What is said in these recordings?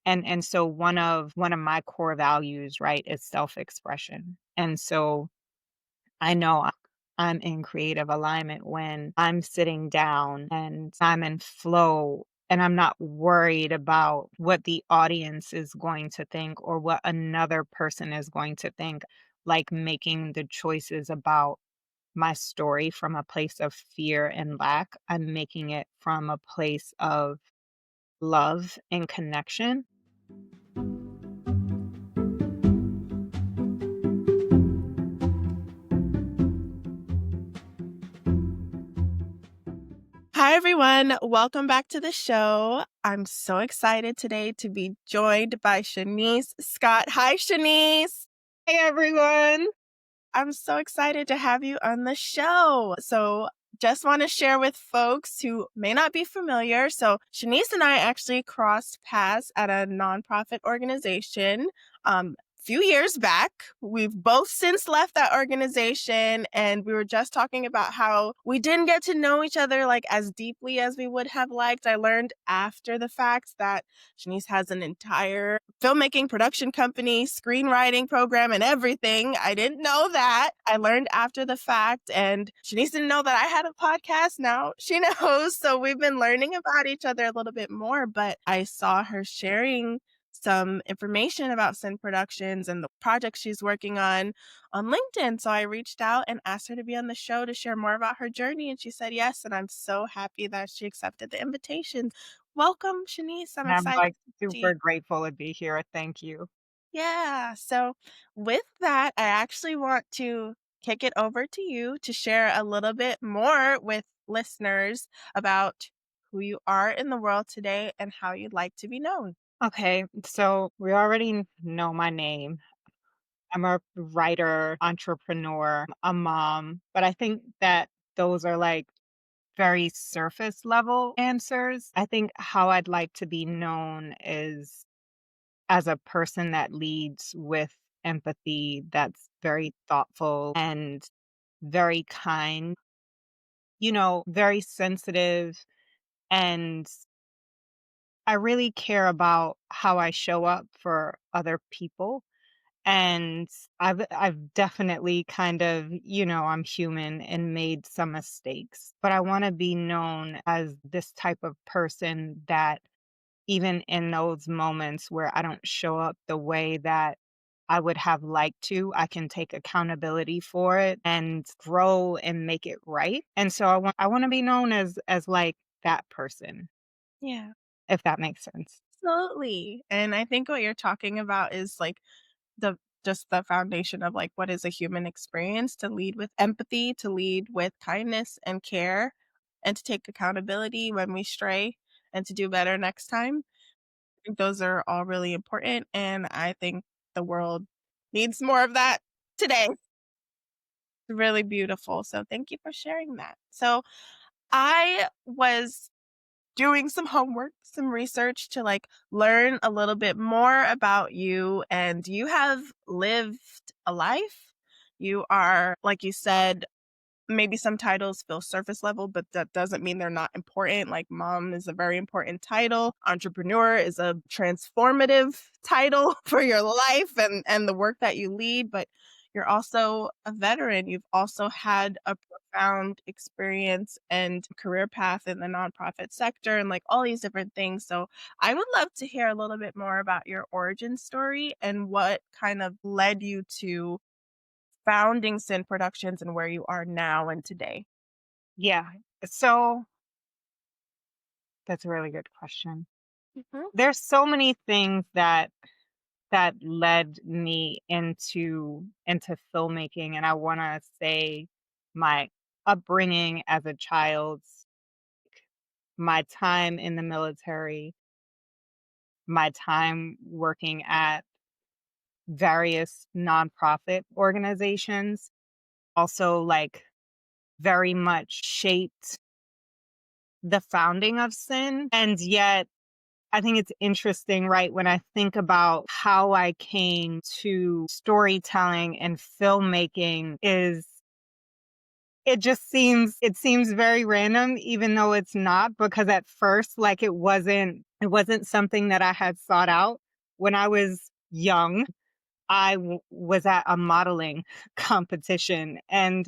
And so one of my core values, right, is self-expression. And so I know I'm in creative alignment when I'm sitting down and I'm in flow and I'm not worried about what the audience is going to think or what another person is going to think, like making the choices about my story from a place of fear and lack. I'm making it from a place of love and connection. Hi, everyone. Welcome back to the show. I'm so excited today to be joined by Shanyse Scott. Hi, Shanice. Hey everyone. I'm so excited to have you on the show. So, just want to share with folks who may not be familiar. So, Shanice and I actually crossed paths at a nonprofit organization few years back. We've both since left that organization, and we were just talking about how we didn't get to know each other like as deeply as we would have liked. I learned after the fact that Shanice has an entire filmmaking production company, screenwriting program, and everything. I didn't know that. I learned after the fact, and Shanice didn't know that I had a podcast. Now she knows. So we've been learning about each other a little bit more, but I saw her sharing some information about Sin Productions and the projects she's working on LinkedIn. So I reached out and asked her to be on the show to share more about her journey. And she said yes. And I'm so happy that she accepted the invitation. Welcome, Shanice. I'm And I'm excited like to see you. super grateful to be here. Thank you. Yeah. So with that, I actually want to kick it over to you to share a little bit more with listeners about who you are in the world today and how you'd like to be known. Okay, so we already know my name. I'm a writer, entrepreneur, a mom, but I think that those are like very surface level answers. I think how I'd like to be known is as a person that leads with empathy, that's very thoughtful and very kind, very sensitive. And I really care about how I show up for other people. And I've definitely kind of, I'm human and made some mistakes, but I want to be known as this type of person that even in those moments where I don't show up the way that I would have liked to, I can take accountability for it and grow and make it right. And so I want to be known as like that person, Yeah. if that makes sense. Absolutely. And I think what you're talking about is like the just the foundation of like what is a human experience to lead with empathy, to lead with kindness and care, and to take accountability when we stray and to do better next time. I think those are all really important. And I think the world needs more of that today. It's really beautiful. So thank you for sharing that. So I was doing some homework, some research to like learn a little bit more about you. And you have lived a life. You are, like you said, maybe some titles feel surface level, but that doesn't mean they're not important. Like mom is a very important title. Entrepreneur is a transformative title for your life and the work that you lead, but you're also a veteran. You've also had a profound experience and career path in the nonprofit sector and like all these different things. So I would love to hear a little bit more about your origin story and what kind of led you to founding Sin Productions and where you are now and today? Yeah. So that's a really good question. Mhm. There's so many things that led me into filmmaking, and I want to say my upbringing as a child, my time in the military, my time working at various nonprofit organizations also like very much shaped the founding of Sin. And yet I think it's interesting, right? When I think about how I came to storytelling and filmmaking is it seems very random, even though it's not, because at first, like it wasn't It wasn't something that I had sought out. When I was young, was at a modeling competition, and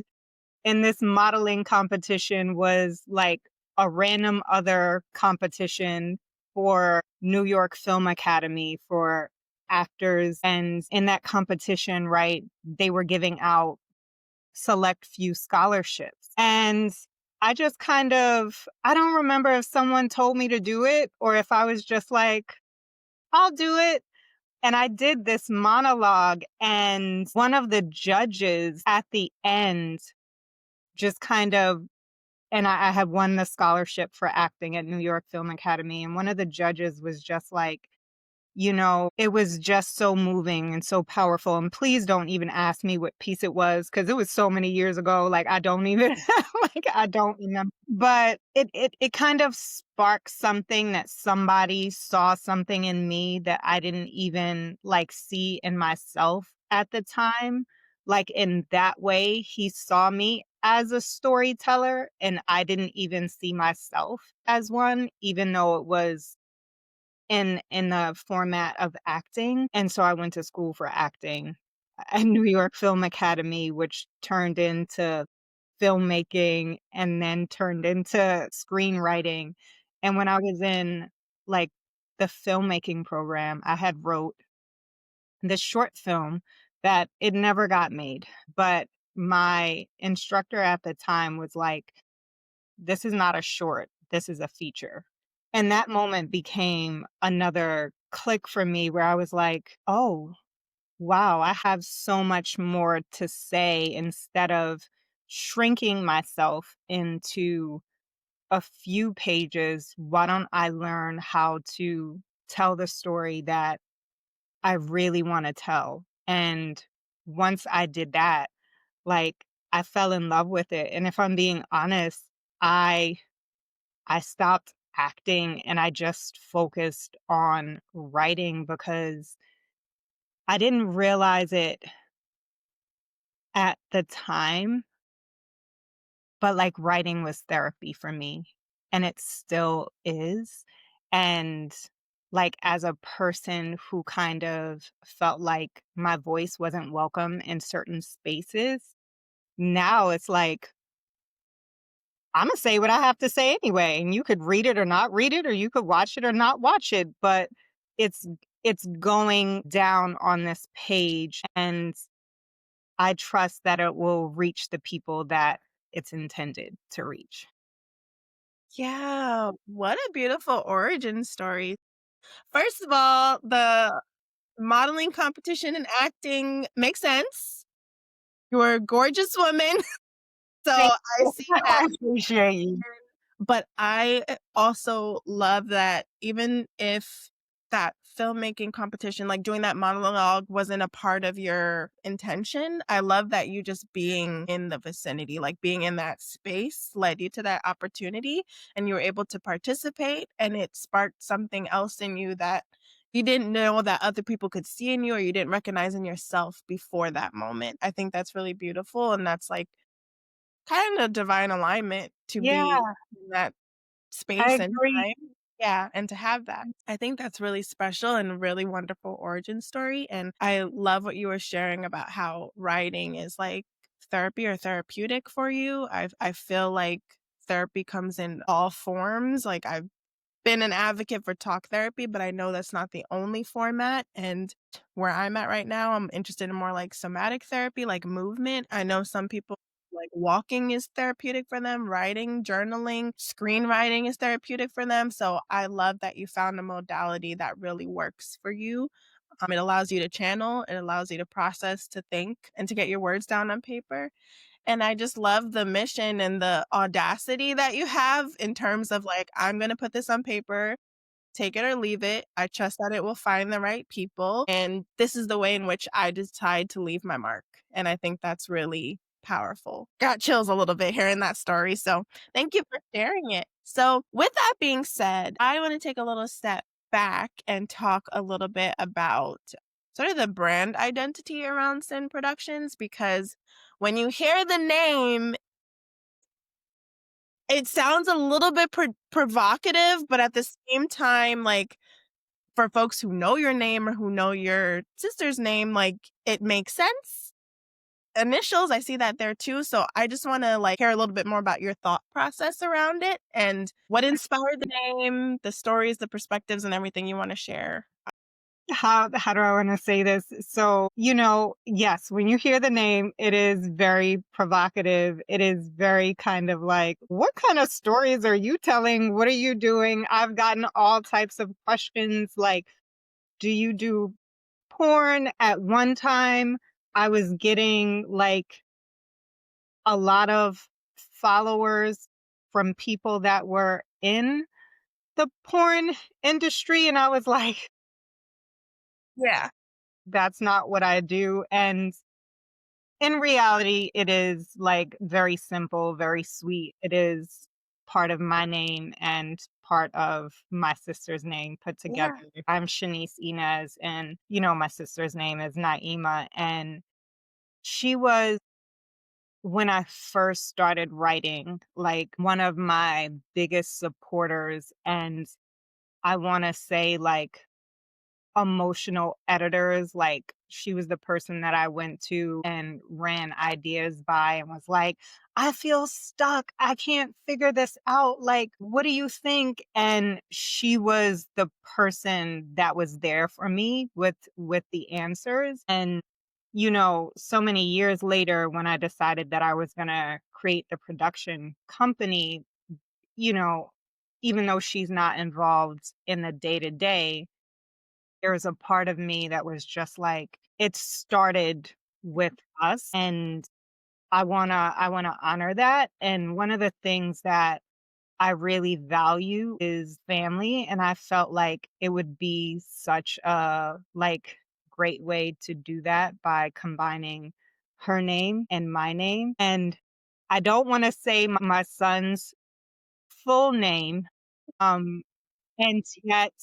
in this modeling competition was like a random other competition for New York Film Academy for actors. And in that competition, right, they were giving out select few scholarships. And I just kind of, I don't remember if someone told me to do it or if I was just like, I'll do it. And I did this monologue, and one of the judges at the end just kind of, and I had won the scholarship for acting at New York Film Academy. And one of the judges was just like, it was just so moving and so powerful. And please don't even ask me what piece it was because it was so many years ago. Like I don't even like I don't remember. But it kind of sparked something that somebody saw something in me that I didn't even like see in myself at the time. Like in that way, he saw me as a storyteller and I didn't even see myself as one, even though it was in the format of acting, and so I went to school for acting at New York Film Academy, which turned into filmmaking and then turned into screenwriting, and when I was in, like, the filmmaking program, I had wrote this short film that it never got made, but my instructor at the time was like, this is not a short, this is a feature. And that moment became another click for me where I was like, oh, wow, I have so much more to say instead of shrinking myself into a few pages. Why don't I learn how to tell the story that I really want to tell? And once I did that, like I fell in love with it. And if I'm being honest, I I stopped acting and I just focused on writing because I didn't realize it at the time, but like writing was therapy for me and it still is. And like as a person who kind of felt like my voice wasn't welcome in certain spaces, now it's like Imma say what I have to say anyway, and you could read it or not read it, or you could watch it or not watch it, but it's it's going down on this page, and I trust that it will reach the people that it's intended to reach. Yeah, what a beautiful origin story. First of all, the modeling competition and acting makes sense. You're a gorgeous woman, so Thank I you. see that. I appreciate you. But I also love that even if that filmmaking competition, like doing that monologue wasn't a part of your intention, I love that you just being in the vicinity, like being in that space led you to that opportunity and you were able to participate and it sparked something else in you that you didn't know that other people could see in you or you didn't recognize in yourself before that moment. I think that's really beautiful and that's like kind of divine alignment to be Yeah, in that I space and agree. time. Yeah, and to have that. I think that's really special and a really wonderful origin story, and I love what you were sharing about how writing is like therapy or therapeutic for you. I feel like therapy comes in all forms, like, I've been an advocate for talk therapy, but I know that's not the only format, and where I'm at right now, I'm interested in more, like, somatic therapy, like movement. I know some people like, walking is therapeutic for them, writing, journaling, screenwriting is therapeutic for them, so I love that you found a modality that really works for you. It allows you to channel, it allows you to process, to think, and to get your words down on paper. And I just love the mission and the audacity that you have in terms of like, I'm gonna put this on paper, take it or leave it. I trust that it will find the right people. And this is the way in which I decide to leave my mark. And I think that's really powerful. Got chills a little bit hearing that story. So thank you for sharing it. So, with that being said, I want to take a little step back and talk a little bit about sort of the brand identity around Sin Productions because when you hear the name, it sounds a little bit provocative, but at the same time, like, for folks who know your name or who know your sister's name, like, it makes sense. Initials, I see that there too, so I just wanna, like, hear a little bit more about your thought process around it and what inspired the name, the stories, the perspectives, and everything you wanna share. How do I wanna say this? So, yes, when you hear the name, it is very provocative. It is very kind of like, "What kind of stories are you telling? What are you doing?" I've gotten all types of questions like, "Do you do porn?" At one time, I was getting, like, a lot of followers from people that were in the porn industry, and I was like, Yeah, "That's not what I do." And in reality, it is, like, very simple, very sweet. It is part of my name and part of my sister's name put together. yeah, I'm Shanyse Inez, and, my sister's name is Naima, and she was, when I first started writing, like, one of my biggest supporters, and I wanna say, like, emotional editors. Like, she was the person that I went to and ran ideas by and was like, "I feel stuck. I can't figure this out. Like, what do you think?" And she was the person that was there for me with the answers. And so many years later, when I decided that I was going to create the production company, you know, even though she's not involved in the day to day, there was a part of me that was just like, it started with us, and I wanna honor that. And one of the things that I really value is family, and I felt like it would be such a, like, great way to do that by combining her name and my name. And I don't wanna say my son's full name, um, and yet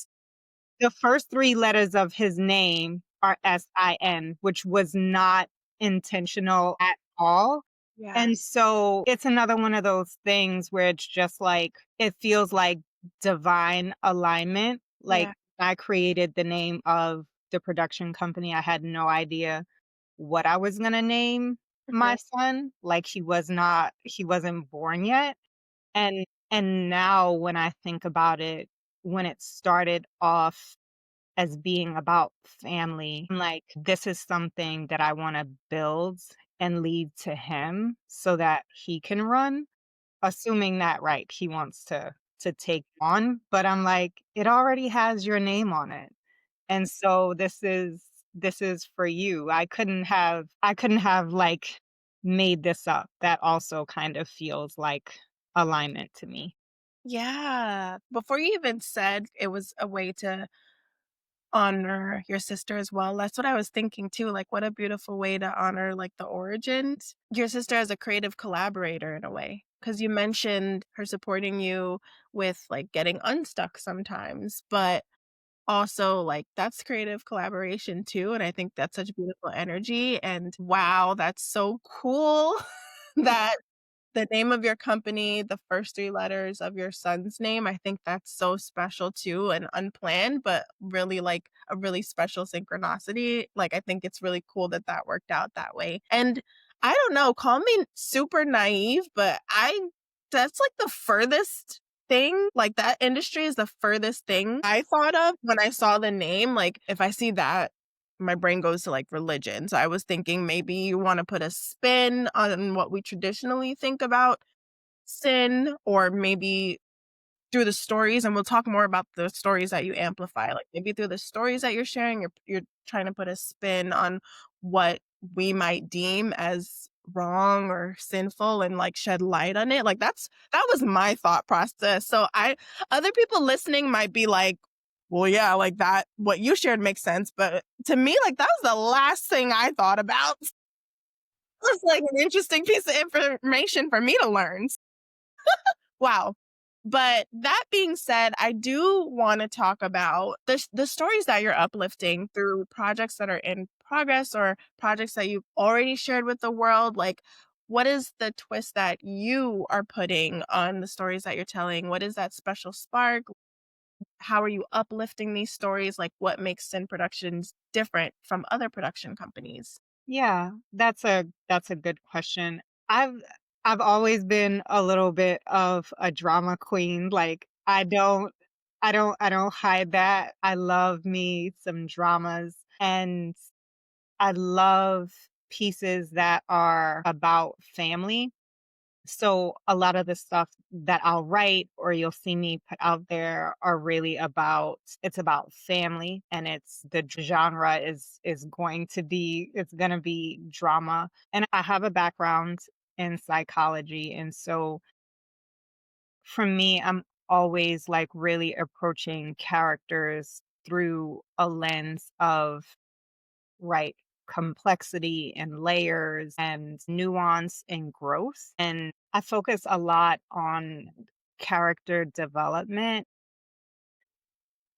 the first 3 letters of his name are SIN, which was not intentional at all. yeah, And so it's another one of those things where it's just like, it feels like divine alignment. Like, yeah, I created the name of the production company. I had no idea what I was gonna name my mhm, son. Like, he wasn't born yet. And now when I think about it, when it started off as being about family, I'm like, this is something that I wanna build and leave to him so that he can run, assuming that, right, he wants to take on. But I'm like, "It already has your name on it, and so this is for you." I couldn't have, like, made this up. That also kind of feels like alignment to me. yeah. Before you even said it was a way to honor your sister as well, that's what I was thinking too, like, what a beautiful way to honor, like, the origins. Your sister as a creative collaborator in a way, because you mentioned her supporting you with, like, getting unstuck sometimes, but also, like, that's creative collaboration too, and I think that's such beautiful energy, and wow, that's so cool that the name of your company, the first 3 letters of your son's name, I think that's so special too and unplanned, but really, like, a really special synchronicity. Like, I think it's really cool that that worked out that way. And I don't know, call me super naive, but I that's, like, the furthest thing, like, that industry is the furthest thing I thought of when I saw the name. Like, if I see that, my brain goes to, like, religion. So I was thinking maybe you wanna put a spin on what we traditionally think about sin, or maybe through the stories, and we'll talk more about the stories that you amplify, like, maybe through the stories that you're sharing, you're trying to put a spin on what we might deem as wrong or sinful and, like, shed light on it, like, that was my thought process, so I other people listening might be like, "Well, yeah, like, that what you shared makes sense," but to me, like, that was the last thing I thought about. It's like an interesting piece of information for me to learn. Wow. But that being said, I do wanna talk about the stories that you're uplifting through projects that are in progress or projects that you've already shared with the world. Like, what is the twist that you are putting on the stories that you're telling? What is that special spark? How are you uplifting these stories? Like, what makes Sin Productions different from other production companies? Yeah, that's a good question. I've I've always been a little bit of a drama queen. Like I don't hide that. I love me some dramas, and I love pieces that are about family. So a lot of the stuff that I'll write or you'll see me put out there are really about it's about family, and it's the genre is going to be it's going to be drama. And I have a background in psychology, and so for me I'm always like really approaching characters through a lens of right complexity and layers and nuance and growth. And I focus a lot on character development.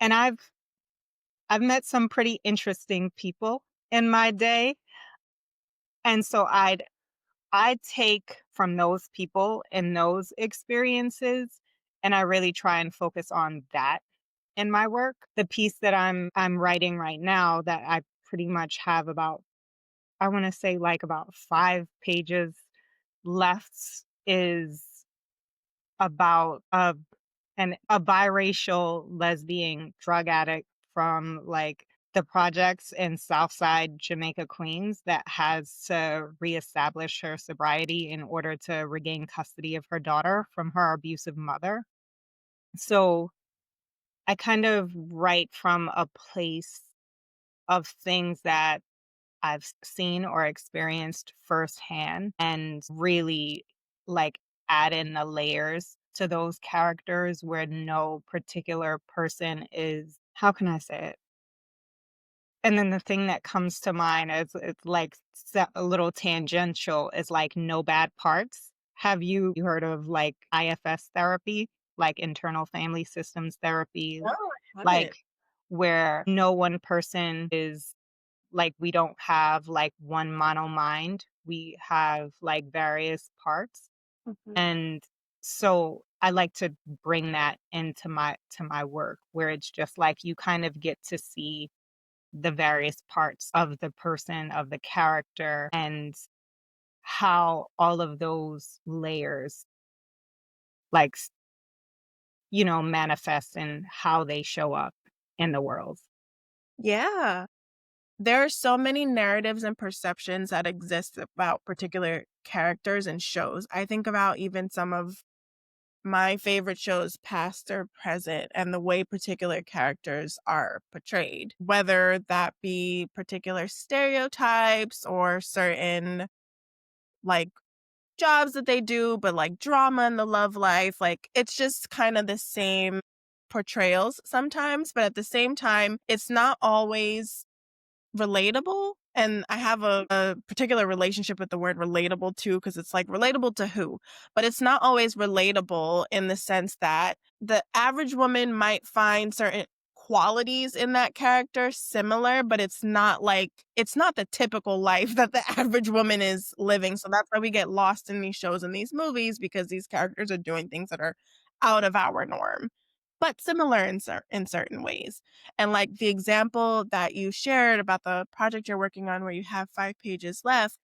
And I've met some pretty interesting people in my day. And so I take from those people and those experiences, and I really try and focus on that in my work. The piece that I'm writing right now that I pretty much have about I wanna say, like, about 5 pages left is about a biracial lesbian drug addict from, like, the projects in Southside Jamaica, Queens, that has to reestablish her sobriety in order to regain custody of her daughter from her abusive mother. So, I kind of write from a place of things that I've seen or experienced firsthand and really like add in the layers to those characters where no particular person is how can I say it? And then the thing that comes to mind is it's like a little tangential is like no bad parts. Have you heard of like IFS therapy, like internal family systems therapy, No, I like haven't. where no one person is like, we don't have, like, one mono mind. We have, like, various parts, Mhm. and so I like to bring that into my work, where it's just, like, you kind of get to see the various parts of the person, of the character, and how all of those layers, like, manifest and how they show up in the world. Yeah. There are so many narratives and perceptions that exist about particular characters and shows. I think about even some of my favorite shows, past or present, and the way particular characters are portrayed, whether that be particular stereotypes or certain like jobs that they do, but like drama in the love life. Like it's just kind of the same portrayals sometimes, but at the same time, it's not always relatable, and I have a particular relationship with the word relatable too, because it's like relatable to who? But it's not always relatable in the sense that the average woman might find certain qualities in that character similar, but it's not the typical life that the average woman is living. So that's why we get lost in these shows and these movies because these characters are doing things that are out of our norm, but similar in certain ways. And like the example that you shared about the project you're working on where you have 5 pages left,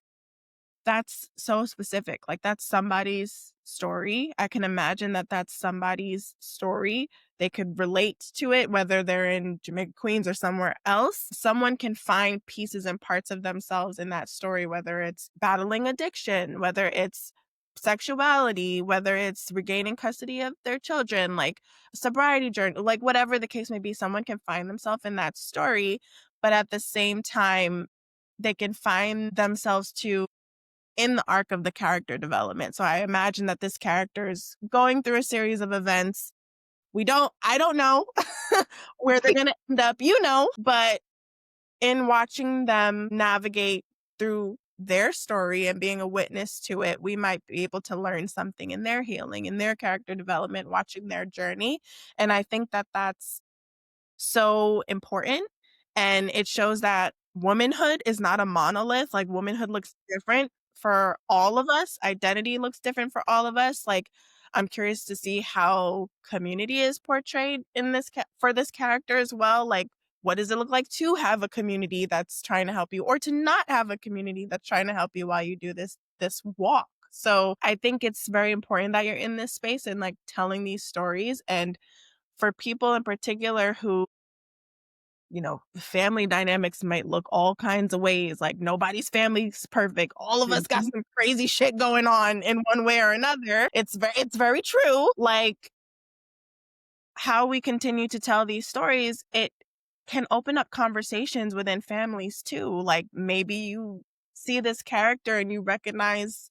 that's so specific. Like that's somebody's story. I can imagine that that's somebody's story. They could relate to it, whether they're in Jamaica, Queens, or somewhere else. Someone can find pieces and parts of themselves in that story, whether it's battling addiction, whether it's sexuality, whether it's regaining custody of their children, like sobriety journey, like whatever the case may be, someone can find themselves in that story. But at the same time, they can find themselves too in the arc of the character development. So I imagine that this character is going through a series of events. I don't know where they're going to end up, but in watching them navigate through their story and being a witness to it, we might be able to learn something in their healing, in their character development, watching their journey. And I think that that's so important. And it shows that womanhood is not a monolith. Like womanhood looks different for all of us. Identity looks different for all of us. Like, I'm curious to see how community is portrayed in for this character as well. Like, what does it look like to have a community that's trying to help you, or to not have a community that's trying to help you while you do this walk? So I think it's very important that you're in this space and like telling these stories. And for people in particular who, family dynamics might look all kinds of ways. Like, nobody's family's perfect. All of us got Mhm. some crazy shit going on in one way or another. It's very true. Like, how we continue to tell these stories, it can open up conversations within families too. Like, maybe you see this character and you recognize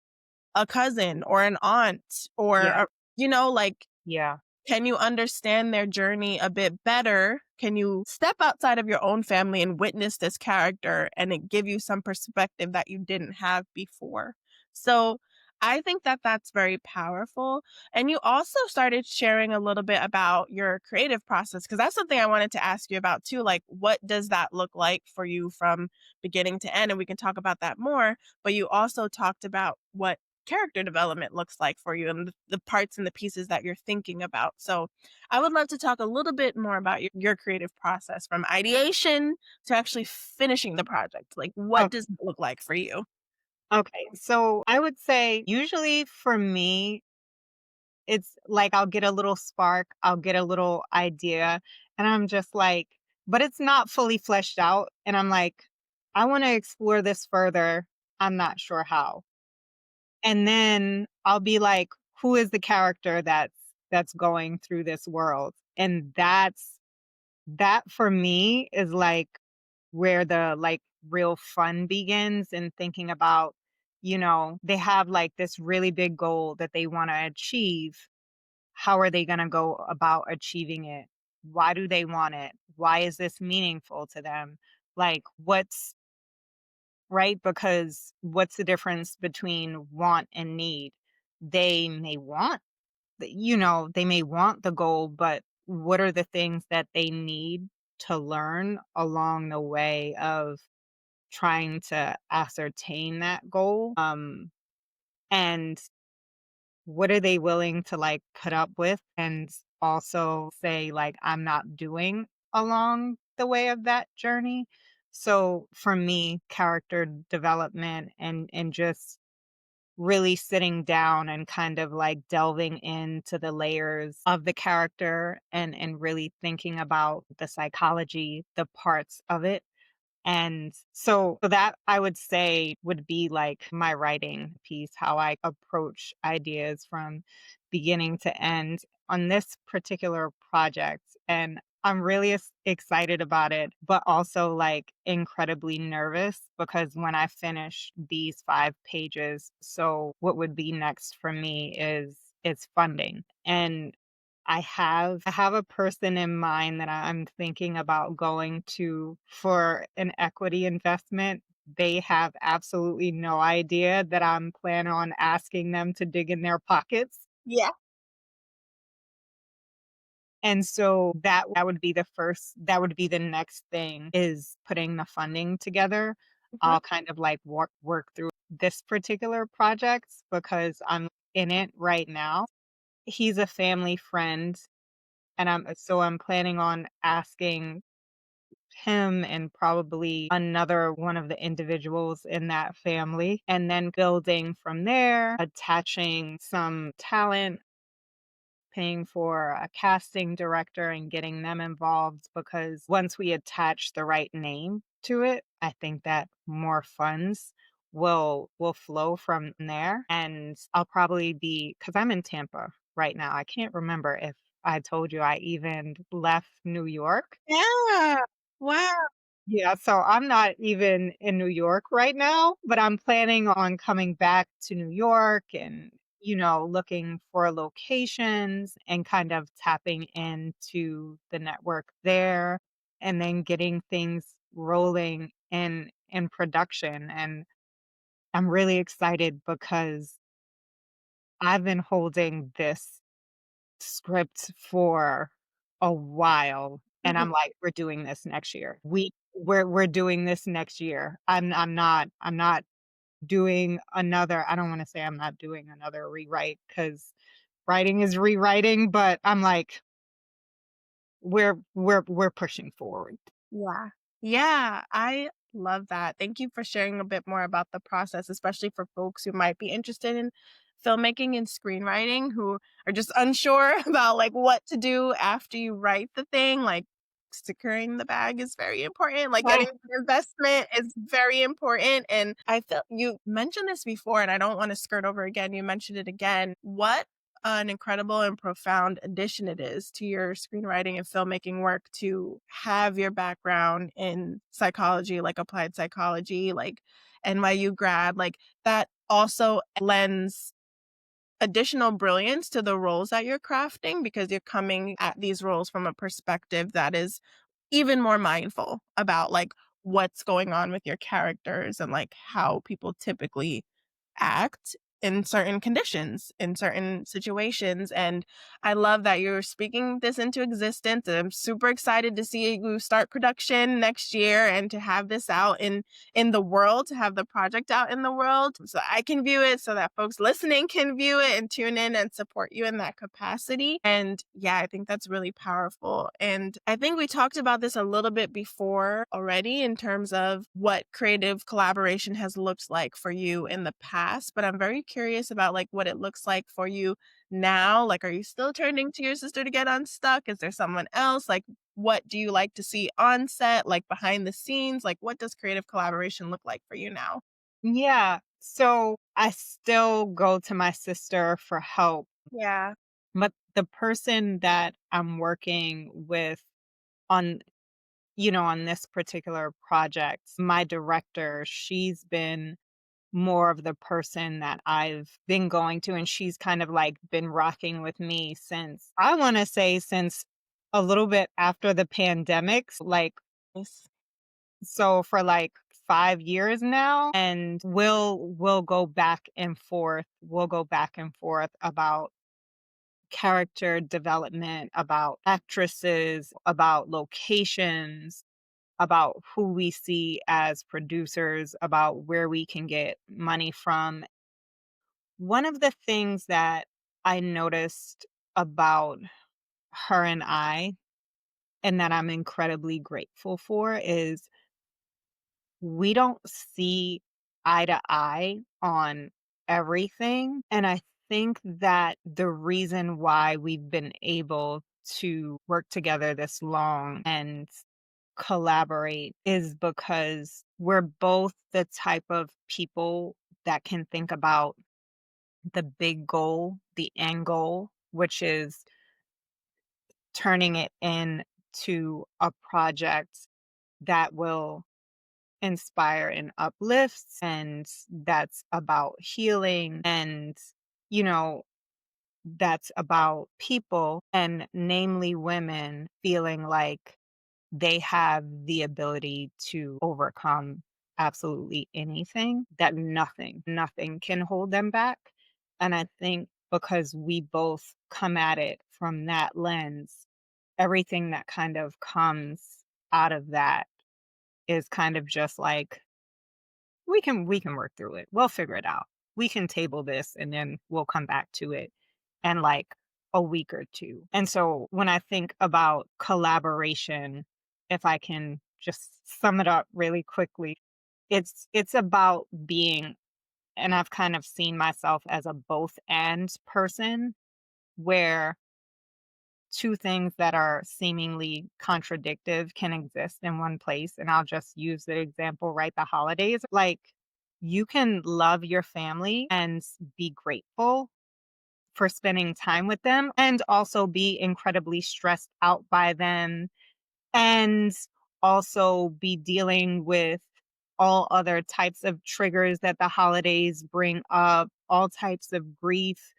a cousin or an aunt, or Yeah, like, yeah. can you understand their journey a bit better? Can you step outside of your own family and witness this character and it give you some perspective that you didn't have before? So I think that that's very powerful. And you also started sharing a little bit about your creative process, because that's something I wanted to ask you about too. Like, what does that look like for you from beginning to end? And we can talk about that more. But you also talked about what character development looks like for you and the parts and the pieces that you're thinking about. So I would love to talk a little bit more about your creative process from ideation to actually finishing the project. Like, what does it look like for you? Okay, so I would say usually for me, it's like I'll get a little spark, I'll get a little idea, and I'm just like, but it's not fully fleshed out. And I'm like, I want to explore this further. I'm not sure how. And then I'll be like, who is the character that's going through this world? And that for me is like where the like real fun begins in thinking about, they have like this really big goal that they want to achieve. How are they going to go about achieving it? Why do they want it? Why is this meaningful to them? Like, what's right? Because what's the difference between want and need? They may want, they may want the goal, but what are the things that they need to learn along the way of trying to ascertain that goal? And what are they willing to like put up with and also say like I'm not doing along the way of that journey. So for me, character development and just really sitting down and kind of like delving into the layers of the character and really thinking about the psychology, the parts of it, and so that I would say would be like my writing piece, how I approach ideas from beginning to end on this particular project. And I'm really excited about it, but also like incredibly nervous because when I finish these 5 pages, so what would be next for me is funding. And I have a person in mind that I'm thinking about going to for an equity investment. They have absolutely no idea that I'm planning on asking them to dig in their pockets. Yeah. And so that would be that would be the next thing is putting the funding together. Mhm. I'll kind of like work through this particular project because I'm in it right now. He's a family friend. And I'm planning on asking him and probably another one of the individuals in that family, and then building from there, attaching some talent, paying for a casting director and getting them involved because once we attach the right name to it, I think that more funds will flow from there. And I'll probably be because I'm in Tampa right now. I can't remember if I told you I even left New York. Yeah. Wow. Yeah, so I'm not even in New York right now, but I'm planning on coming back to New York and, looking for locations and kind of tapping into the network there and then getting things rolling in production. And I'm really excited because I've been holding this script for a while, and Mhm. I'm like, "We're doing this next year. We're doing this next year." I'm not doing another, I don't wanna say I'm not doing another rewrite because writing is rewriting, but I'm like, we're pushing forward. Yeah. Yeah, I love that. Thank you for sharing a bit more about the process, especially for folks who might be interested in filmmaking and screenwriting who are just unsure about like what to do after you write the thing. Like securing the bag is very important. Like Oh, getting the investment is very important. And I feel you mentioned this before, and I don't want to skirt over again. You mentioned it again. What an incredible and profound addition it is to your screenwriting and filmmaking work to have your background in psychology, like applied psychology, like NYU grad, like that also lends additional brilliance to the roles that you're crafting because you're coming at these roles from a perspective that is even more mindful about like what's going on with your characters and like how people typically act in certain conditions, in certain situations. And I love that you're speaking this into existence. And I'm super excited to see you start production next year and to have this out in the world, to have the project out in the world so I can view it, so that folks listening can view it and tune in and support you in that capacity. And yeah, I think that's really powerful. And I think we talked about this a little bit before already in terms of what creative collaboration has looked like for you in the past, but I'm very curious about like what it looks like for you now. Like, are you still turning to your sister to get unstuck? Is there someone else? Like, what do you like to see on set, like behind the scenes? Like, what does creative collaboration look like for you now? yeah. So I still go to my sister for help, Yeah. but the person that I'm working with on, on this particular project, my director, she's been more of the person that I've been going to, and she's kind of like been rocking with me since, I want to say, since a little bit after the pandemic, like, Nice. so for like 5 years now, and we'll go back and forth. We'll go back and forth about character development, about actresses, about locations, about who we see as producers, about where we can get money from. One of the things that I noticed about her and I, and that I'm incredibly grateful for, is we don't see eye to eye on everything. And I think that the reason why we've been able to work together this long and collaborate is because we're both the type of people that can think about the big goal, the end goal, which is turning it into a project that will inspire and uplifts, and that's about healing, and you know that's about people, and namely women, feeling like they have the ability to overcome absolutely anything, that nothing can hold them back. And I think because we both come at it from that lens, everything that kind of comes out of that is kind of just like, we can work through it. We'll figure it out. We can table this and then we'll come back to it in like a week or two. And so when I think about collaboration, if I can just sum it up really quickly, it's about being, and I've kind of seen myself as a both and person, where two things that are seemingly contradictive can exist in one place. And I'll just use the example, right? The holidays. Like, you can love your family and be grateful for spending time with them, and also be incredibly stressed out by them, and also be dealing with all other types of triggers that the holidays bring up, all types of grief,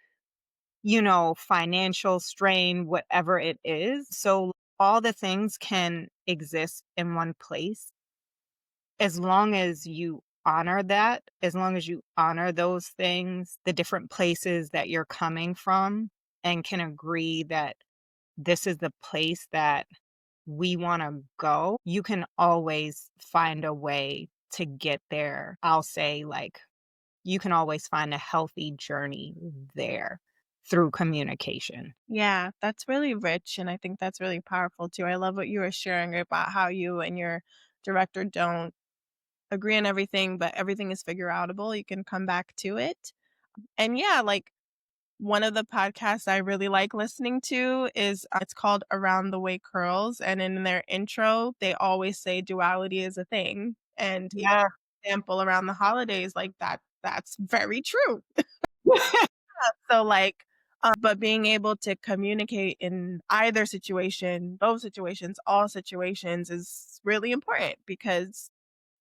financial strain, whatever it is. So all the things can exist in one place as long as you honor that, as long as you honor those things, the different places that you're coming from, and can agree that this is the place that we want to go, you can always find a way to get there. I'll say, like, you can always find a healthy journey there through communication. Yeah, that's really rich, and I think that's really powerful too. I love what you were sharing about how you and your director don't agree on everything, but everything is figure outable. You can come back to it. And yeah, like one of the podcasts I really like listening to is it's called Around the Way Curls, and in their intro, they always say duality is a thing. And Yeah. example around the holidays, like that's very true. So like, but being able to communicate in either situation, both situations, all situations is really important because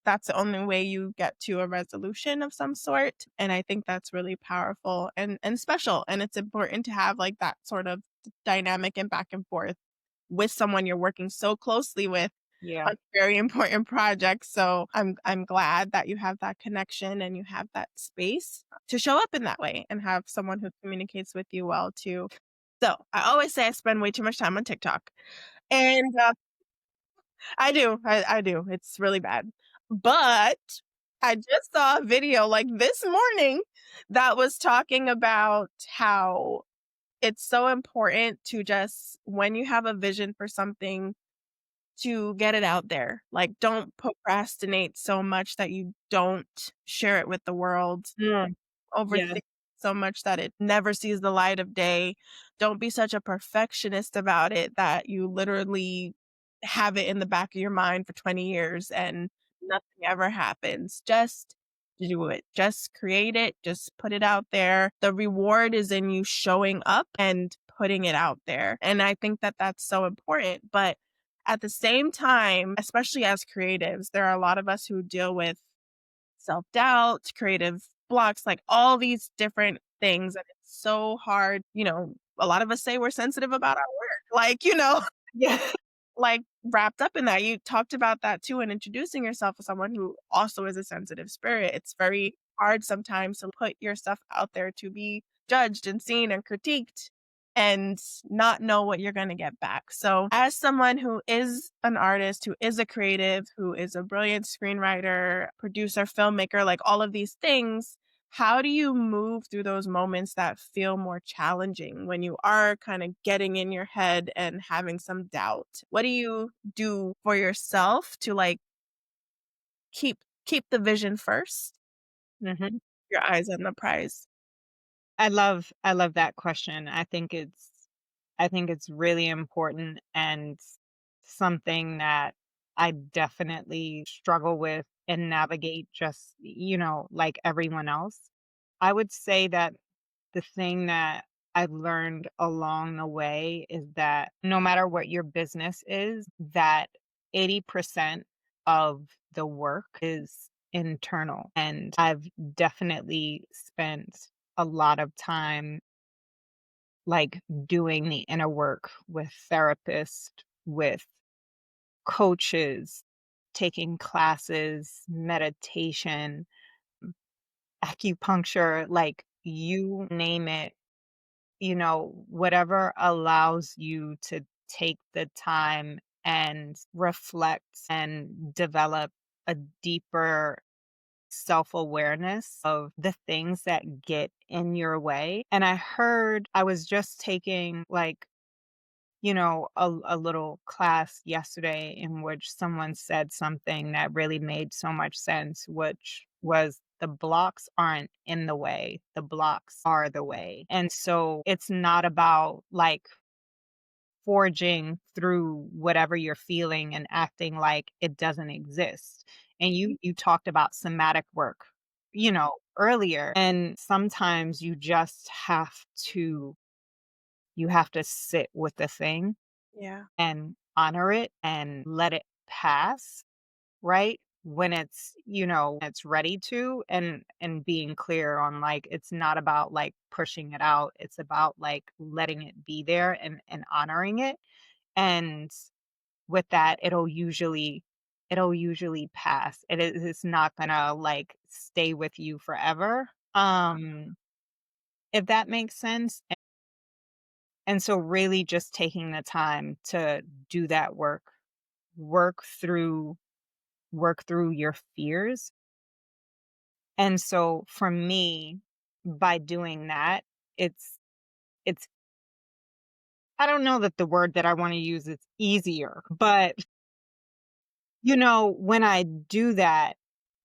that's the only way you get to a resolution of some sort. And I think that's really powerful and special. And it's important to have like that sort of dynamic and back and forth with someone you're working so closely with Yeah. on very important projects. So I'm glad that you have that connection and you have that space to show up in that way and have someone who communicates with you well too. So I always say I spend way too much time on TikTok. And I do. I do. It's really bad. But I just saw a video like this morning that was talking about how it's so important to just when you have a vision for something to get it out there. Like, don't procrastinate so much that you don't share it with the world. Mm, yeah. Overthink so much that it never sees the light of day. Don't be such a perfectionist about it that you literally have it in the back of your mind for 20 years and nothing ever happens. Just do it. Just create it. Just put it out there. The reward is in you showing up and putting it out there. And I think that that's so important. But at the same time, especially as creatives, there are a lot of us who deal with self-doubt, creative blocks, like all these different things, and it's so hard, a lot of us say we're sensitive about our work, like, Yeah. like, wrapped up in that. You talked about that too in introducing yourself as someone who also is a sensitive spirit. It's very hard sometimes to put your stuff out there to be judged and seen and critiqued and not know what you're going to get back. So, as someone who is an artist, who is a creative, who is a brilliant screenwriter, producer, filmmaker, like all of these things, how do you move through those moments that feel more challenging when you are kind of getting in your head and having some doubt? What do you do for yourself to like keep the vision first, Mhm. your eyes on the prize? I love that question. I think it's really important and something that I definitely struggle with and navigate just, like everyone else. I would say that the thing that I've learned along the way is that no matter what your business is, that 80% of the work is internal. And I've definitely spent a lot of time like doing the inner work with therapists, with coaches, taking classes, meditation, acupuncture, like you name it, whatever allows you to take the time and reflect and develop a deeper self awareness of the things that get in your way. And I was just taking like, a little class yesterday in which someone said something that really made so much sense, which was the blocks aren't in the way, the blocks are the way. And so it's not about like forging through whatever you're feeling and acting like it doesn't exist. And you talked about somatic work, earlier. And sometimes you have to sit with the thing Yeah. and honor it and let it pass, right? When it's ready to and being clear on like it's not about like pushing it out. It's about like letting it be there and honoring it. And with that, it'll usually pass. It's not gonna like stay with you forever. If that makes sense. And so really just taking the time to do that work, work through work through your fears And so for me, by doing that, it's it's I don't know that the word that I wanna use is easier, but, when I do that,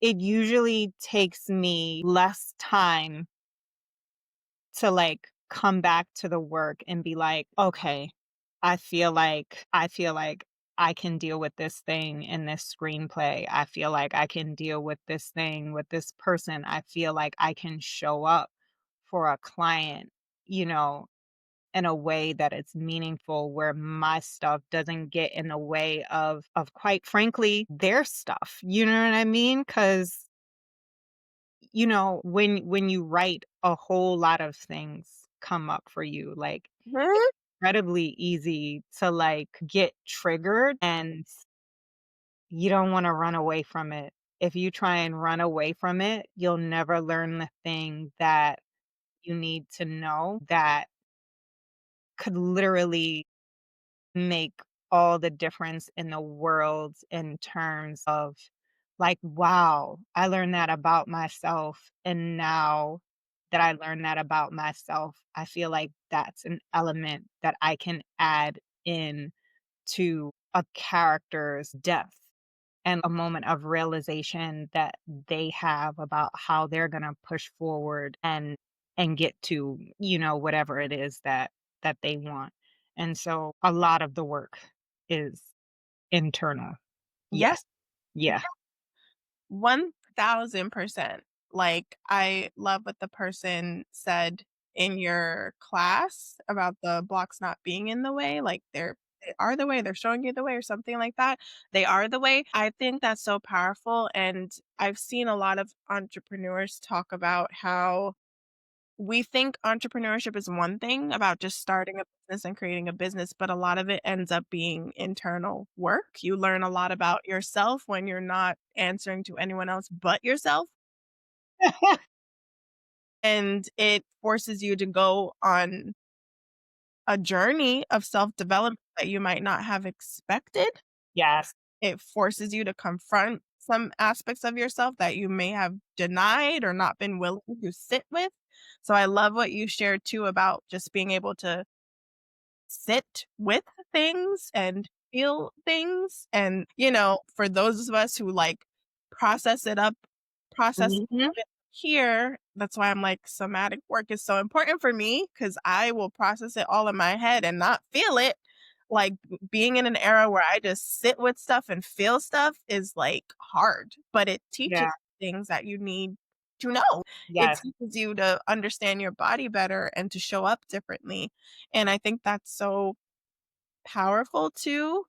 it usually takes me less time to, like, come back to the work and be like, "Okay, I feel like I can deal with this thing in this screenplay. I feel like I can deal with this thing with this person. I feel like I can show up for a client, you know, in a way that it's meaningful where my stuff doesn't get in the way of quite frankly, their stuff." You know what I mean? Because when you write, a whole lot of things come up for you, like, it's Mhm. incredibly easy to, like, get triggered, and you don't wanna run away from it. If you try and run away from it, you'll never learn the thing that you need to know that could literally make all the difference in the world in terms of, like, wow, I learned that about myself, and now that I learned that about myself, I feel like that's an element that I can add in to a character's depth and a moment of realization that they have about how they're gonna push forward and get to, whatever it is that they want. And so a lot of the work is internal. Yes. Yes. Yeah. 1000%. Like, I love what the person said in your class about the blocks not being in the way, like, they are the way, they're showing you the way or something like that. They are the way. I think that's so powerful, and I've seen a lot of entrepreneurs talk about how we think entrepreneurship is one thing about just starting a business and creating a business, but a lot of it ends up being internal work. You learn a lot about yourself when you're not answering to anyone else but yourself. And it forces you to go on a journey of self development that you might not have expected. Yes. It forces you to confront some aspects of yourself that you may have denied or not been willing to sit with. So I love what you shared too about just being able to sit with things and feel things. And, for those of us who like process it up, process Mhm. it here, that's why I'm like, somatic work is so important for me because I will process it all in my head and not feel it. Like being in an era where I just sit with stuff and feel stuff is like hard, but it teaches Yeah. things that you need to know. It Yes. teaches you to understand your body better and to show up differently. And I think that's so powerful too.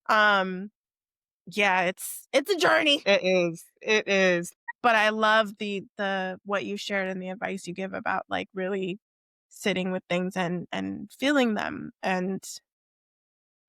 Um, yeah, it's a journey, It is. It is. but I love the what you shared and the advice you give about like really sitting with things and feeling them and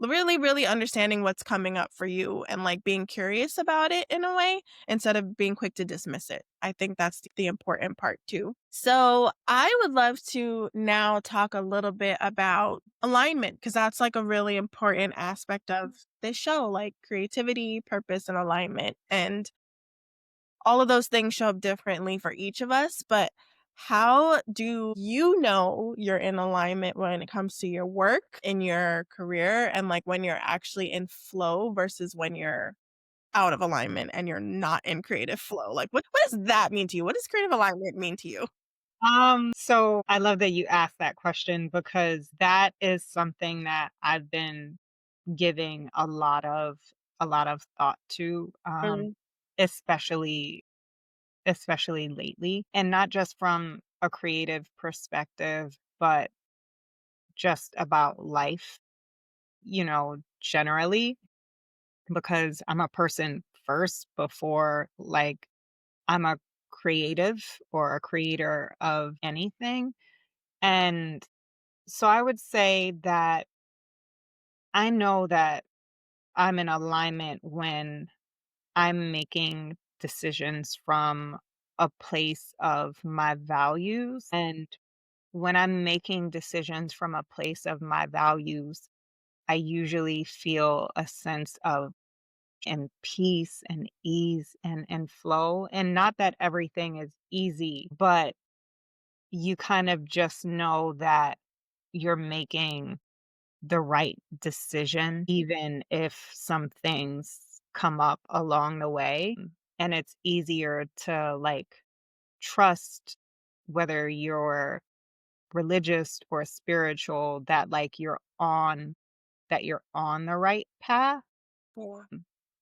really, really understanding what's coming up for you and like being curious about it in a way instead of being quick to dismiss it. I think that's the important part too. So I would love to now talk a little bit about alignment because that's like a really important aspect of this show, like creativity, purpose, and alignment. And all of those things show up differently for each of us, but how do you know you're in alignment when it comes to your work in your career and like when you're actually in flow versus when you're out of alignment and you're not in creative flow? Like what does that mean to you? What does creative alignment mean to you? So I love that you asked that question because that is something that I've been giving a lot of thought to, Mm, especially especially lately, and not just from a creative perspective, but just about life, generally, because I'm a person first before, like, I'm a creative or a creator of anything. And so I would say that I know that I'm in alignment when I'm making decisions from a place of my values. And when I'm making decisions from a place of my values, I usually feel a sense of and peace and ease and flow. And not that everything is easy, but you kind of just know that you're making the right decision, even if some things come up along the way. And it's easier to like trust, whether you're religious or spiritual, that like you're on the right path. Yeah.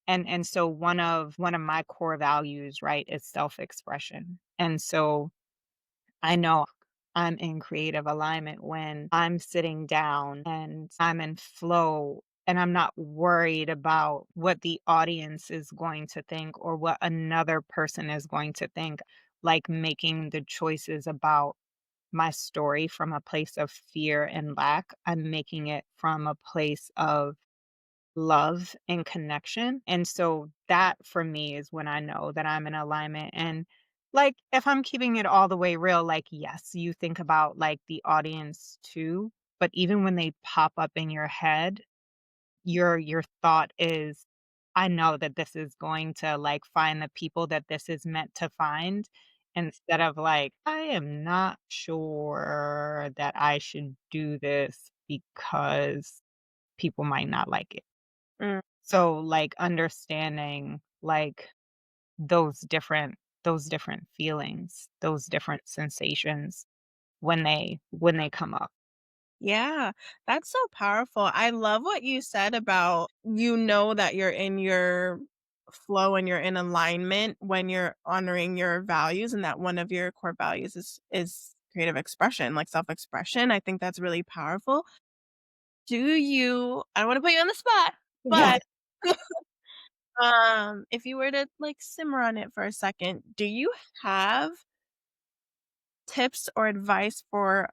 And so one of my core values, right, is self-expression. And so I know I'm in creative alignment when I'm sitting down and I'm in flow and I'm not worried about what the audience is going to think or what another person is going to think, like making the choices about my story from a place of fear and lack. I'm making it from a place of love and connection. And so that for me is when I know that I'm in alignment. And like if I'm keeping it all the way real, like yes, you think about like the audience too, but even when they pop up in your head, your thought is, I know that this is going to like find the people that this is meant to find, instead of like, I am not sure that I should do this because people might not like it. Mm. So, like, understanding, like, those different feelings, those different sensations when they come up. Yeah, that's so powerful. I love what you said about you know that you're in your flow and you're in alignment when you're honoring your values and that one of your core values is creative expression, like self-expression. I think that's really powerful. Do you I don't want to put you on the spot, Yeah. but if you were to like simmer on it for a second, do you have tips or advice for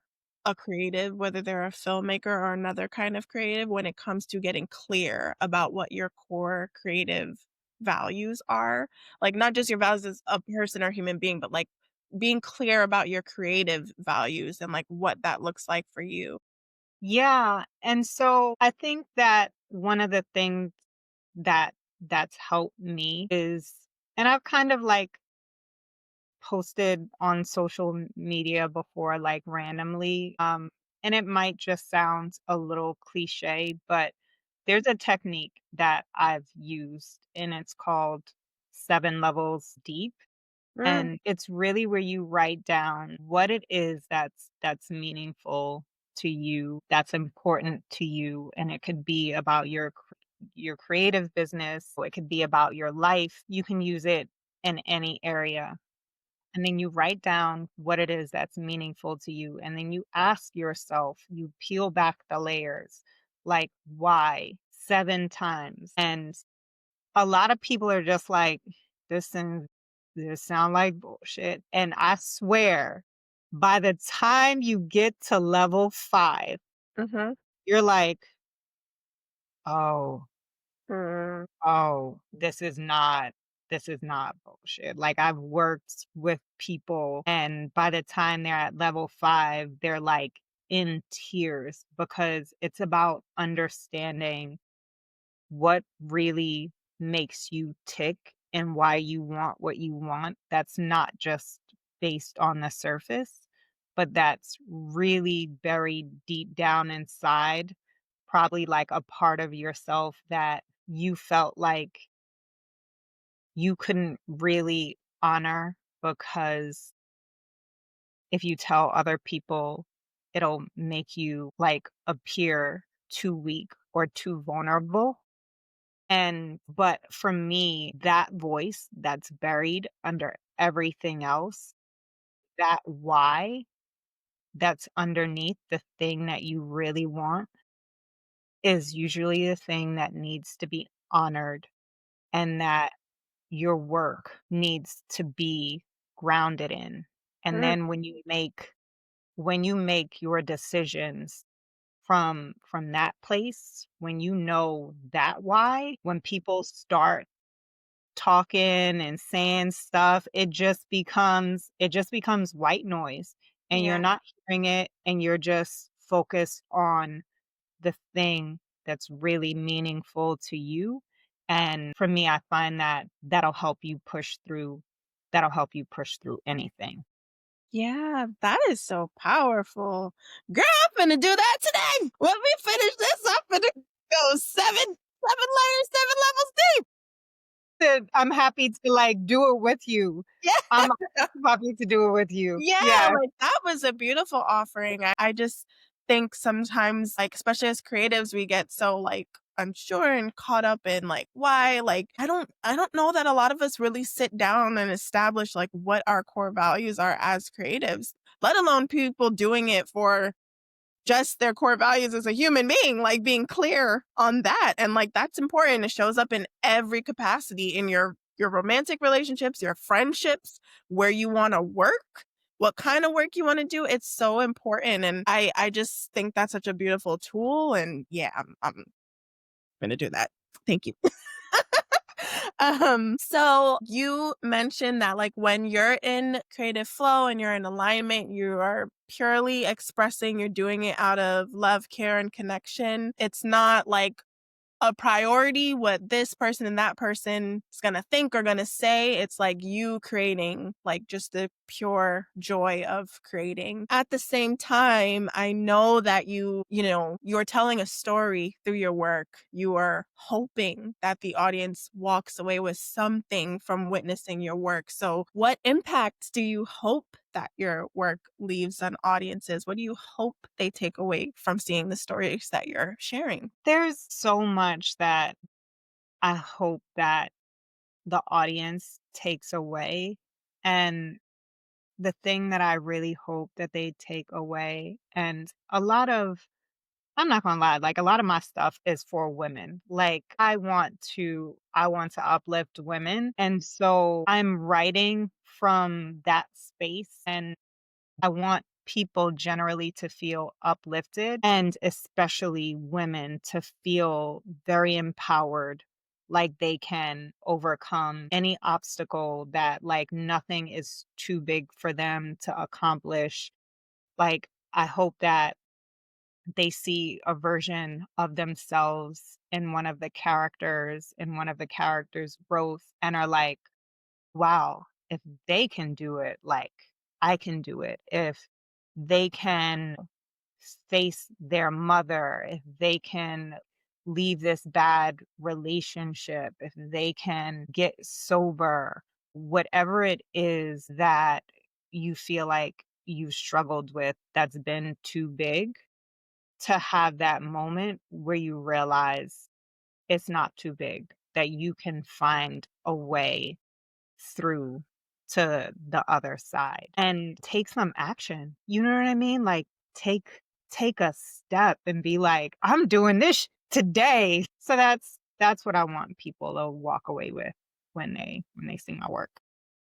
a creative, whether they're a filmmaker or another kind of creative, when it comes to getting clear about what your core creative values are? Like, not just your values as a person or human being, but like being clear about your creative values and like what that looks like for you. Yeah, and so I think that one of the things that that's helped me is, and I've kind of, like, posted on social media before, like, randomly, and it might just sound a little cliche, but there's a technique that I've used, and it's called 7 levels deep. Mm, And it's really where you write down what it is that's meaningful to you, that's important to you, and it could be about your creative business, or it could be about your life. You can use it in any area. And then you write down what it is that's meaningful to you, and then you ask yourself, you peel back the layers, like, why? 7 times. And a lot of people are just like, "This thing this sound like bullshit," and I swear, by the time you get to level 5, mhm, you're like, "Oh, mm, oh, this is not bullshit." Like, I've worked with people, and by the time they're at level 5, they're, like, in tears because it's about understanding what really makes you tick and why you want what you want. That's not just based on the surface, but that's really buried deep down inside, probably like a part of yourself that you felt like you couldn't really honor because if you tell other people, it'll make you like appear too weak or too vulnerable. And but for me, that voice that's buried under everything else, that why that's underneath the thing that you really want, is usually the thing that needs to be honored, and that your work needs to be grounded in. And mm, then when you make your decisions from that place, when you know that why, when people start talking and saying stuff, it just becomes white noise, and you're yeah, not hearing it, and you're just focused on the thing that's really meaningful to you, And for me, I find that that'll help you push through anything. Yeah, that is so powerful. Girl, I'm finna do that today. When we finish this, I'm finna go seven layers, 7 levels deep. I'm happy to, like, do it with you. I'm Yeah. happy to do it with you. Yeah, Yeah. like, that was a beautiful offering. I just think sometimes, like, especially as creatives, we get so, like, unsure and caught up in, like, why, like, I don't know that a lot of us really sit down and establish, like, what our core values are as creatives, let alone people doing it for just their core values as a human being, like being clear on that. And like that's important. It shows up in every capacity in your romantic relationships, your friendships, where you want to work, what kind of work you want to do. It's so important. And I just think that's such a beautiful tool. And yeah, I'm gonna do that. Thank you. So you mentioned that like when you're in creative flow and you're in alignment, you are purely expressing, you're doing it out of love, care, and connection. It's not like a priority what this person and that person is going to think or going to say. It's like you creating like just the pure joy of creating. At the same time, I know that you're telling a story through your work. You are hoping that the audience walks away with something from witnessing your work. So what impacts do you hope that your work leaves on audiences? What do you hope they take away from seeing the stories that you're sharing? There's so much that I hope that the audience takes away, and the thing that I really hope that they take away, and a lot of I'm not gonna lie, like, a lot of my stuff is for women. Like, I want to uplift women, and so I'm writing from that space, and I want people generally to feel uplifted, and especially women to feel very empowered, like they can overcome any obstacle, that, like, nothing is too big for them to accomplish. Like, I hope that they see a version of themselves in one of the characters' growth, and are like, wow, if they can do it, like, I can do it. If they can face their mother, if they can leave this bad relationship, if they can get sober, whatever it is that you feel like you struggled with that's been too big, to have that moment where you realize it's not too big, that you can find a way through to the other side and take some action. You know what I mean? Like, take a step and be like, I'm doing this today. So that's what I want people to walk away with when they see my work.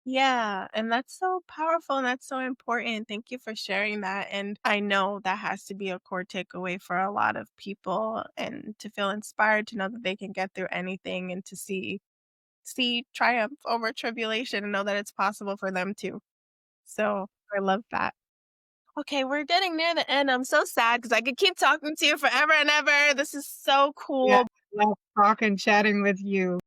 Yeah, and that's so powerful and that's so important. Thank you for sharing that. And I know that has to be a core takeaway for a lot of people and to feel inspired to know that they can get through anything and to see triumph over tribulation and know that it's possible for them too. So I love that. Okay, we're getting near the end. I'm so sad because I could keep talking to you forever and ever. This is so Yeah. cool. Love talking, chatting with you.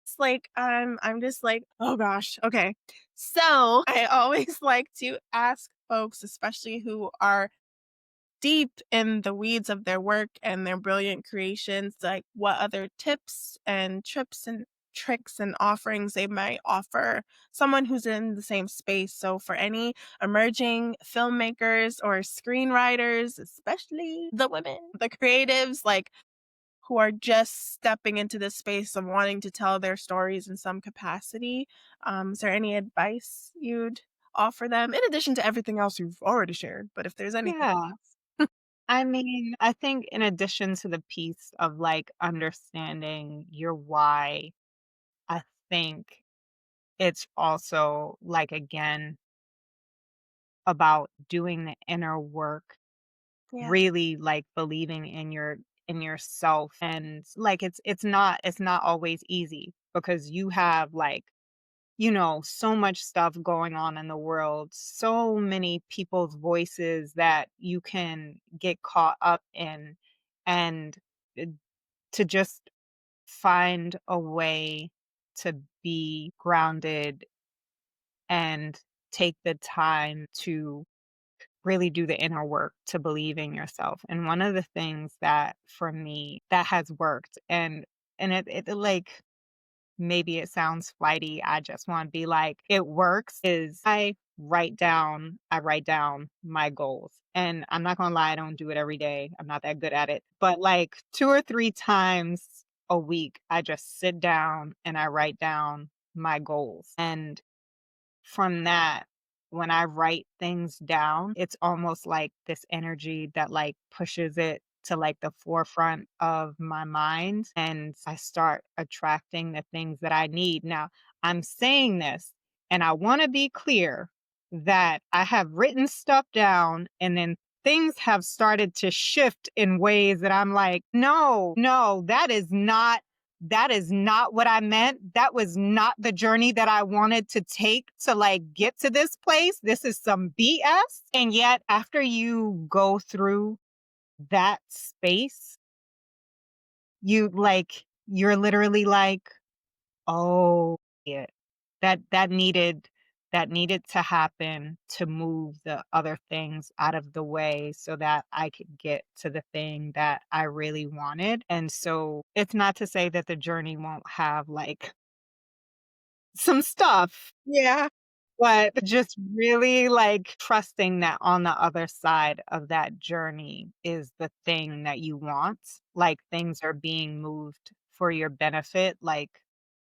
It's like, I'm just like, "Oh gosh, okay." So, I always like to ask folks, especially who are deep in the weeds of their work and their brilliant creations, like what other tips and trips and tricks and offerings they might offer someone who's in the same space. So, for any emerging filmmakers or screenwriters, especially the women, the creatives, like who are just stepping into this space of wanting to tell their stories in some capacity. Is there any advice you'd offer them in addition to everything else you've already shared? But if there's anything Yeah. else. I mean, I think in addition to the piece of, like, understanding your why, I think it's also, like, again, about doing the inner work, Yeah. really, like, believing in yourself, and, like, it's not always easy because you have, like, so much stuff going on in the world, so many people's voices that you can get caught up in, and, uh, to just find a way to be grounded and take the time to really do the inner work to believe in yourself. And one of the things that for me that has worked and it like maybe it sounds flighty. I just want to be like, it works is I write down my goals. And I'm not gonna lie, I don't do it every day. I'm not that good at it. But like 2 or 3 times a week, I just sit down and I write down my goals. And from that, when I write things down, it's almost like this energy that like pushes it to like the forefront of my mind and I start attracting the things that I need. Now, I'm saying this and I want to be clear that I have written stuff down and then things have started to shift in ways that I'm like, no, no, that is not what I meant. That was not the journey that I wanted to take to like get to this place. This is some BS. And yet, after you go through that space, you're literally like, oh, yeah, that needed to happen to move the other things out of the way so that I could get to the thing that I really wanted. And so it's not to say that the journey won't have like some stuff, Yeah. but just really, like, trusting that on the other side of that journey is the thing that you want, like, things are being moved for your benefit, like,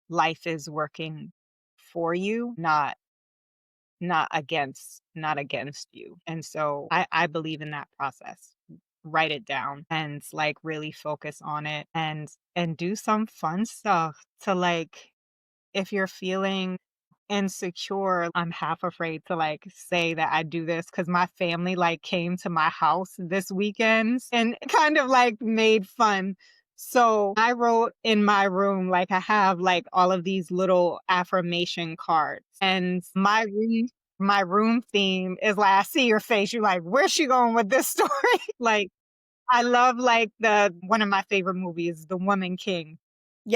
life is working for you, not against you, and so I believe in that process. Write it down and, like, really focus on it and do some fun stuff to, like if you're feeling insecure, I'm half afraid to, like, say that I do this because my family, like, came to my house this weekend and kind of, like, made fun. So, I wrote in my room, like, I have, like, all of these little affirmation cards, and my room theme is like, I see your face, you're like, "Where's she going with this story?" Like, I love, like, the one of my favorite movies, The Woman King.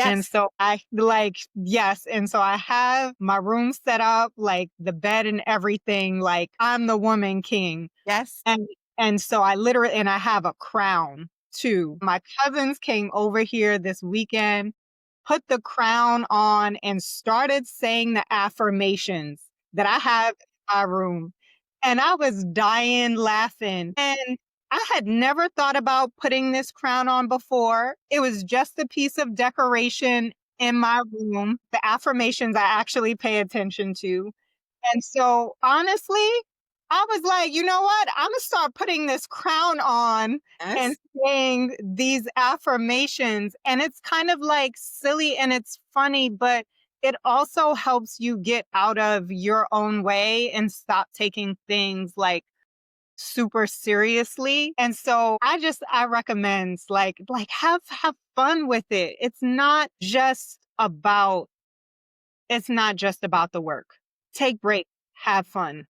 And Yes. so I like yes, and so I have my room set up, like, the bed and everything, like, I'm the woman king, Yes. and and so I literally and I have a crown too. My cousins came over here this weekend, put the crown on, and started saying the affirmations that I have in my room, and I was dying laughing, and I had never thought about putting this crown on before. It was just a piece of decoration in my room. The affirmations I actually pay attention to. And so, honestly, I was like, "You know what? Imma start putting this crown on and Yes. saying these affirmations." And it's kind of, like, silly and it's funny, but it also helps you get out of your own way and stop taking things, like, super seriously. And so I recommend like have fun with it. It's not just about the work. Take breaks, have fun.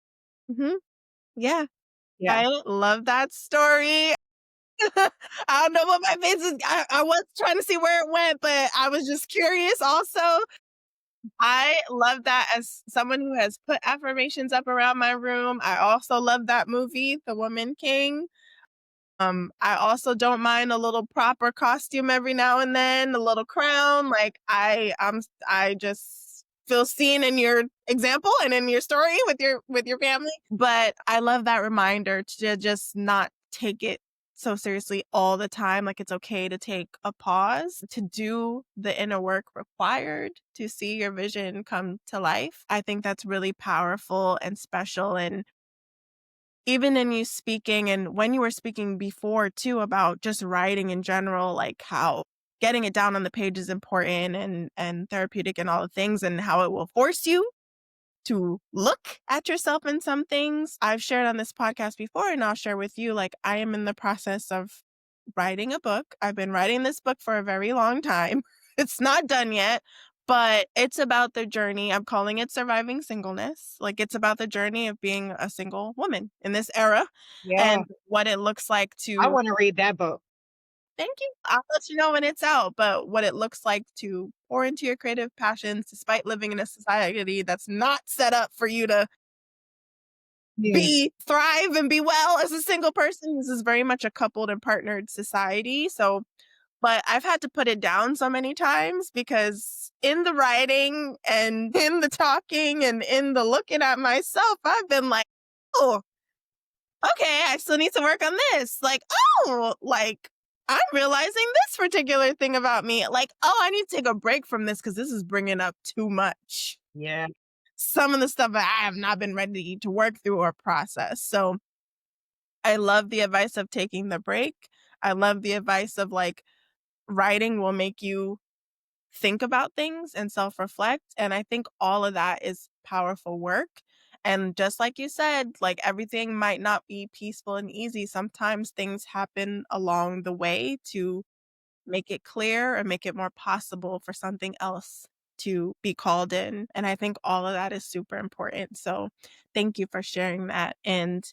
Mhm. Yeah. Yeah. I love that story. I don't know what my face is. I was trying to see where it went, but I was just curious also. I love that as someone who has put affirmations up around my room. I also love that movie, The Woman King. I also don't mind a little proper costume every now and then, a little crown. Like I just feel seen in your example and in your story with your family. But I love that reminder to just not take it so seriously all the time. Like it's okay to take a pause, to do the inner work required to see your vision come to life. I think that's really powerful and special. And even in you speaking and when you were speaking before too about just writing in general, like how getting it down on the page is important and therapeutic and all the things and how it will force you to look at yourself in some things. I've shared on this podcast before and I'll share with you, like I am in the process of writing a book. I've been writing this book for a very long time. It's not done yet, but it's about the journey. I'm calling it Surviving Singleness. Like it's about the journey of being a single woman in this era Yeah. and what it looks like I to wanna read that book. Thank you. I'll let you know when it's out, but what it looks like to pour into your creative passions despite living in a society that's not set up for you to Yeah. be thrive and be well as a single person. This is very much a coupled and partnered society. So, but I've had to put it down so many times because in the writing and in the talking and in the looking at myself, I've been like, oh, okay, I still need to work on this. Like, oh, like I'm realizing this particular thing about me. Like, oh, I need to take a break from this because this is bringing up too much. Yeah. Some of the stuff that I have not been ready to work through or process. So I love the advice of taking the break. I love the advice of like writing will make you think about things and self reflect. And I think all of that is powerful work. And just like you said, like everything might not be peaceful and easy. Sometimes things happen along the way to make it clear or make it more possible for something else to be called in. And I think all of that is super important. So thank you for sharing that. And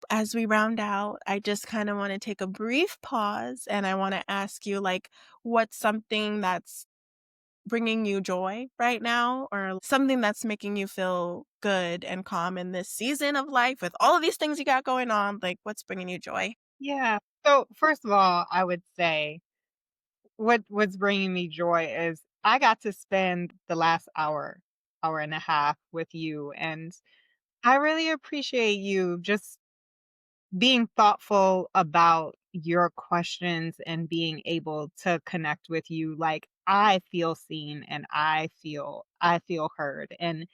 as we round out, I just kind of want to take a brief pause and I want to ask you, like, what's something that's bringing you joy right now or something that's making you feel good and calm in this season of life with all of these things you got going on? Like, what's bringing you joy? Yeah. So, first of all, I would say what's bringing me joy is I got to spend the last hour, hour and a half with you, and I really appreciate you just being thoughtful about your questions and being able to connect with you. Like, I feel seen and I feel heard, and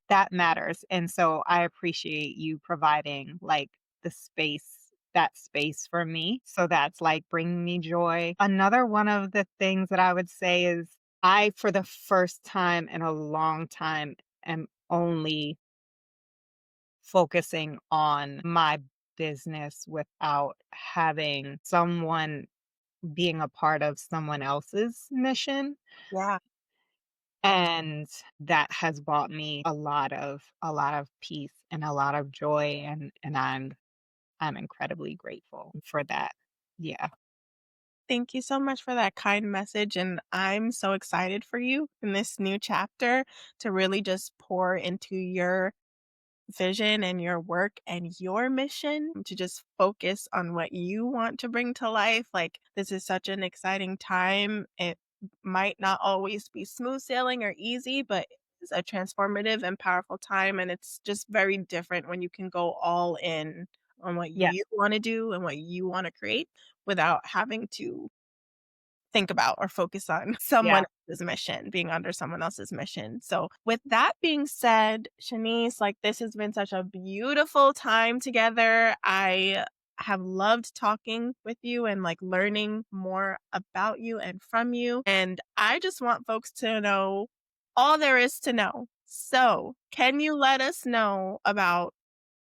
that matters. And so I appreciate you providing like the space, that space for me. So that's like bringing me joy. Another one of the things that I would say is I, for the first time in a long time, am only focusing on my business without having someone being a part of someone else's mission. Yeah. And that has brought me a lot of peace and a lot of joy, and I'm incredibly grateful for that. Yeah. Thank you so much for that kind message. And I'm so excited for you in this new chapter to really just pour into your vision and your work and your mission to just focus on what you want to bring to life. Like, this is such an exciting time. It might not always be smooth sailing or easy, but it's a transformative and powerful time. And it's just very different when you can go all in on what Yes. you want to do and what you want to create without having to think about or focus on someone Yeah. else's mission, being under someone else's mission. So, with that being said, Shanice, like this has been such a beautiful time together. I have loved talking with you and like learning more about you and from you. And I just want folks to know all there is to know. So, can you let us know about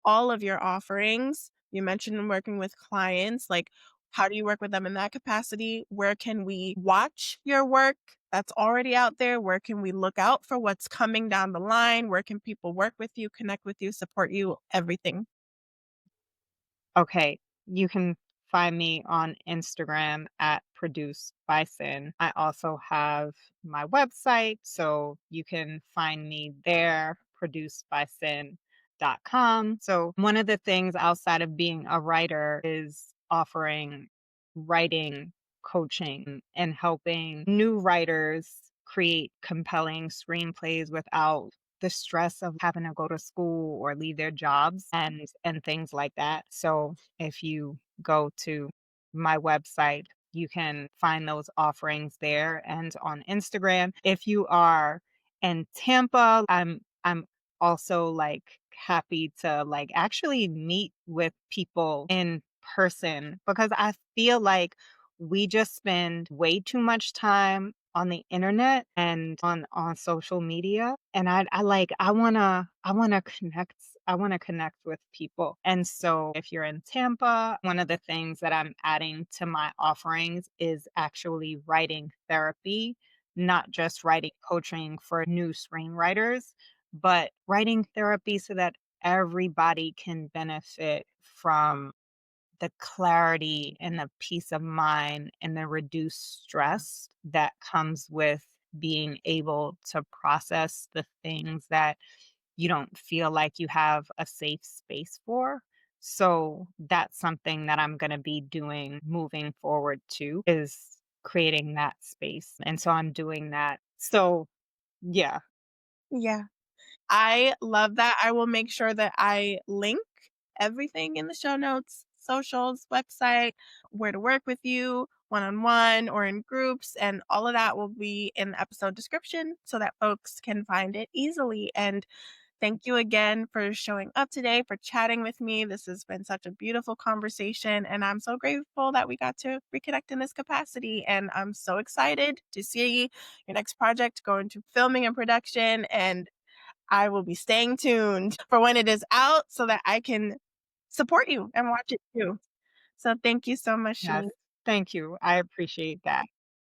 all of your offerings? You mentioned working with clients, like how do you work with them in that capacity? Where can we watch your work that's already out there? Where can we look out for what's coming down the line? Where can people work with you, connect with you, support you? Everything. Okay. You can find me on Instagram at Produce by Sin. I also have my website, so you can find me there, producebysin.com. So, one of the things outside of being a writer is offering writing coaching and helping new writers create compelling screenplays without the stress of having to go to school or leave their jobs and things like that. So if you go to my website, you can find those offerings there and on Instagram. If you are in Tampa, I'm also like happy to like actually meet with people in person because I feel like we just spend way too much time on the internet and on social media, and I want to connect with people. And so if you're in Tampa, one of the things that I'm adding to my offerings is actually writing therapy, not just writing coaching for new screenwriters, but writing therapy so that everybody can benefit from the clarity and the peace of mind and the reduced stress that comes with being able to process the things that you don't feel like you have a safe space for. So that's something that I'm going to be doing moving forward too, is creating that space. And so I'm doing that. So yeah. Yeah. I love that. I will make sure that I link everything in the show notes, socials, website, where to work with you, one on one or in groups. And all of that will be in the episode description so that folks can find it easily. And thank you again for showing up today, for chatting with me. This has been such a beautiful conversation. And I'm so grateful that we got to reconnect in this capacity. And I'm so excited to see your next project go into filming and production. And I will be staying tuned for when it is out so that I can support you and watch it too. So thank you so much, Yes. Shanice. Thank you. I appreciate that.